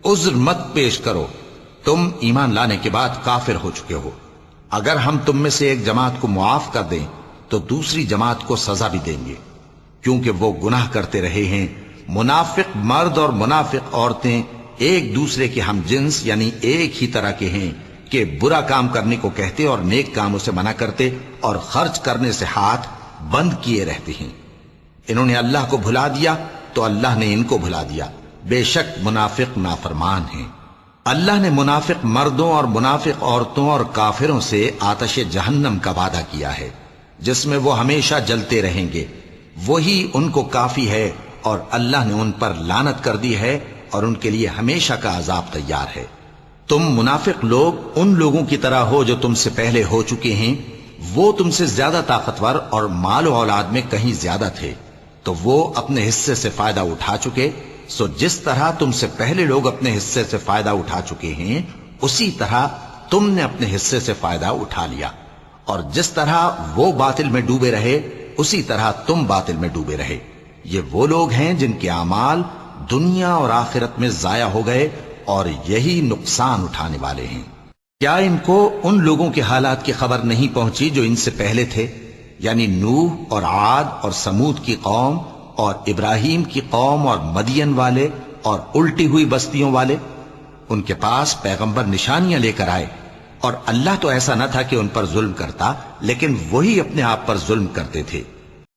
عذر مت پیش کرو، تم ایمان لانے کے بعد کافر ہو چکے ہو۔ اگر ہم تم میں سے ایک جماعت کو معاف کر دیں تو دوسری جماعت کو سزا بھی دیں گے، کیونکہ وہ گناہ کرتے رہے ہیں۔ منافق مرد اور منافق عورتیں ایک دوسرے کے ہم جنس یعنی ایک ہی طرح کے ہیں کہ برا کام کرنے کو کہتے اور نیک کاموں سے منع کرتے اور خرچ کرنے سے ہاتھ بند کیے رہتے ہیں۔ انہوں نے اللہ کو بھلا دیا تو اللہ نے ان کو بھلا دیا، بے شک منافق نافرمان ہیں۔ اللہ نے منافق مردوں اور منافق عورتوں اور کافروں سے آتش جہنم کا وعدہ کیا ہے، جس میں وہ ہمیشہ جلتے رہیں گے، وہی ان کو کافی ہے، اور اللہ نے ان پر لعنت کر دی ہے اور ان کے لیے ہمیشہ کا عذاب تیار ہے۔ تم منافق لوگ ان لوگوں کی طرح ہو جو تم سے پہلے ہو چکے ہیں، وہ تم سے زیادہ طاقتور اور مال و اولاد میں کہیں زیادہ تھے، تو وہ اپنے حصے سے فائدہ اٹھا چکے، سو جس طرح تم سے پہلے لوگ اپنے حصے سے فائدہ اٹھا چکے ہیں، اسی طرح تم نے اپنے حصے سے فائدہ اٹھا لیا، اور جس طرح وہ باطل میں ڈوبے رہے اسی طرح تم باطل میں ڈوبے رہے۔ یہ وہ لوگ ہیں جن کے اعمال دنیا اور آخرت میں ضائع ہو گئے، اور یہی نقصان اٹھانے والے ہیں۔ کیا ان کو ان لوگوں کے حالات کی خبر نہیں پہنچی جو ان سے پہلے تھے، یعنی نوح اور عاد اور سمود کی قوم اور ابراہیم کی قوم اور مدین والے اور الٹی ہوئی بستیوں والے؟ ان کے پاس پیغمبر نشانیاں لے کر آئے، اور اللہ تو ایسا نہ تھا کہ ان پر ظلم کرتا، لیکن وہی اپنے آپ پر ظلم کرتے تھے۔